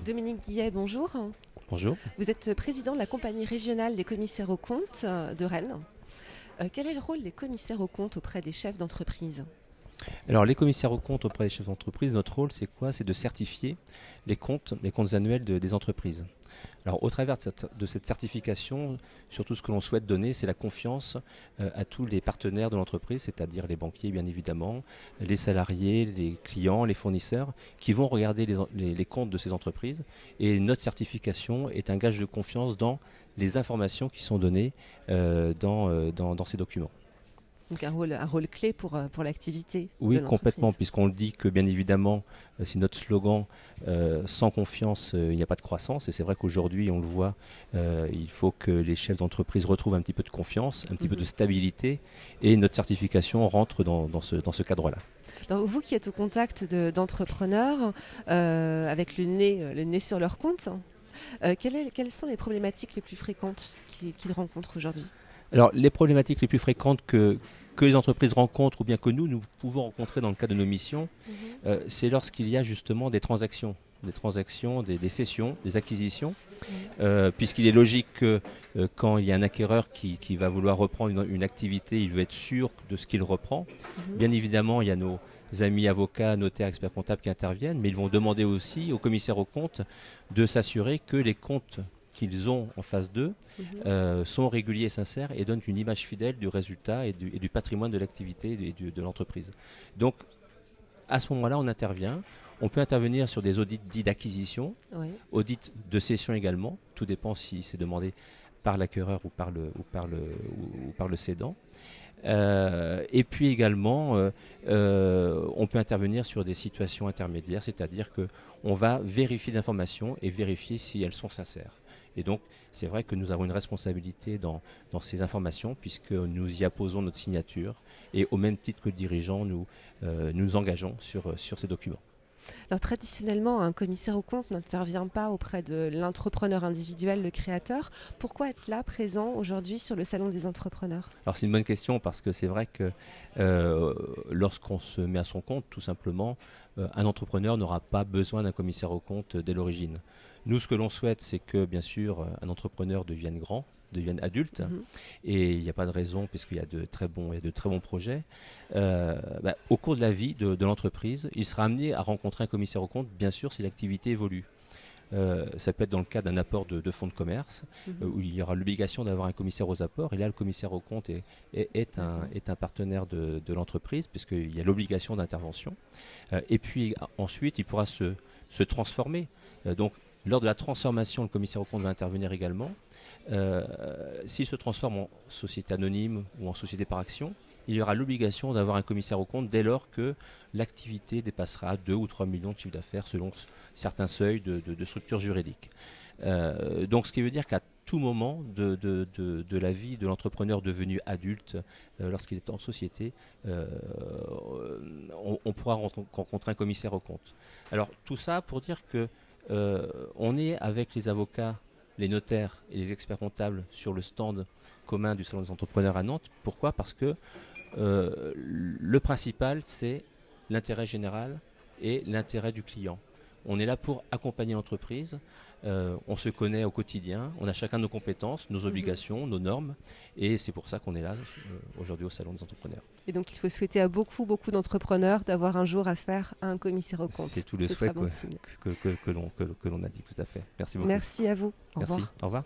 Dominique Guillet, bonjour. Bonjour. Vous êtes président de la compagnie régionale des commissaires aux comptes de Rennes. Quel est le rôle des commissaires aux comptes auprès des chefs d'entreprise ? Alors les commissaires aux comptes auprès des chefs d'entreprise, notre rôle c'est quoi ? C'est de certifier les comptes annuels des entreprises. Alors au travers de cette certification, surtout ce que l'on souhaite donner, c'est la confiance à tous les partenaires de l'entreprise, c'est-à-dire les banquiers bien évidemment, les salariés, les clients, les fournisseurs, qui vont regarder les comptes de ces entreprises. Et notre certification est un gage de confiance dans les informations qui sont données dans ces documents. Donc un rôle clé pour l'activité. Oui, de complètement, puisqu'on le dit que bien évidemment, c'est notre slogan, sans confiance, il n'y a pas de croissance. Et c'est vrai qu'aujourd'hui, on le voit, il faut que les chefs d'entreprise retrouvent un petit peu de confiance, un petit peu de stabilité. Et notre certification rentre dans ce cadre-là. Alors, vous qui êtes au contact d'entrepreneurs, avec le nez sur leur compte, quelles sont les problématiques les plus fréquentes qu'ils rencontrent aujourd'hui ? Alors, les problématiques les plus fréquentes que les entreprises rencontrent ou bien que nous pouvons rencontrer dans le cadre de nos missions, c'est lorsqu'il y a justement des transactions, des cessions, des acquisitions, puisqu'il est logique que quand il y a un acquéreur qui va vouloir reprendre une activité, il veut être sûr de ce qu'il reprend. Bien évidemment, il y a nos amis avocats, notaires, experts comptables qui interviennent, mais ils vont demander aussi aux commissaires aux comptes de s'assurer que les comptes qu'ils ont en face d'eux sont réguliers et sincères et donnent une image fidèle du résultat et du patrimoine de l'activité et de l'entreprise. Donc, à ce moment-là, on intervient. On peut intervenir sur des audits dits d'acquisition, audits de cession également. Tout dépend si c'est demandé par l'acquéreur ou par le cédant. Et puis également, on peut intervenir sur des situations intermédiaires, c'est-à-dire qu'on va vérifier l'information et vérifier si elles sont sincères. Et donc, c'est vrai que nous avons une responsabilité dans ces informations puisque nous y apposons notre signature et au même titre que le dirigeant, nous nous engageons sur ces documents. Alors traditionnellement, un commissaire aux comptes n'intervient pas auprès de l'entrepreneur individuel, le créateur. Pourquoi être là, présent aujourd'hui sur le salon des entrepreneurs ? Alors c'est une bonne question parce que c'est vrai que lorsqu'on se met à son compte, tout simplement, un entrepreneur n'aura pas besoin d'un commissaire aux comptes dès l'origine. Nous, ce que l'on souhaite, c'est que bien sûr, un entrepreneur devienne grand, deviennent adultes et il n'y a pas de raison puisqu'il y a de très bons projets. Au cours de la vie de l'entreprise, il sera amené à rencontrer un commissaire aux comptes, bien sûr, si l'activité évolue. Ça peut être dans le cas d'un apport de fonds de commerce où il y aura l'obligation d'avoir un commissaire aux apports et là le commissaire aux comptes est un partenaire de l'entreprise puisqu'il y a l'obligation d'intervention et puis ensuite il pourra se transformer. Donc lors de la transformation, le commissaire aux comptes va intervenir également. S'il se transforme en société anonyme ou en société par action, il y aura l'obligation d'avoir un commissaire aux comptes dès lors que l'activité dépassera 2 ou 3 millions de chiffre d'affaires selon certains seuils de structure juridique. Donc ce qui veut dire qu'à tout moment de la vie de l'entrepreneur devenu adulte, lorsqu'il est en société, on pourra rencontrer un commissaire aux comptes. Alors tout ça pour dire que on est avec les avocats, les notaires et les experts comptables sur le stand commun du Salon des entrepreneurs à Nantes. Pourquoi ? Parce que le principal, c'est l'intérêt général et l'intérêt du client. On est là pour accompagner l'entreprise, on se connaît au quotidien, on a chacun nos compétences, nos obligations, nos normes, et c'est pour ça qu'on est là aujourd'hui au Salon des entrepreneurs. Et donc il faut souhaiter à beaucoup d'entrepreneurs d'avoir un jour affaire à un commissaire aux comptes. C'est tout le souhait que l'on a dit, tout à fait. Merci beaucoup. Merci à vous. Au revoir. Au revoir.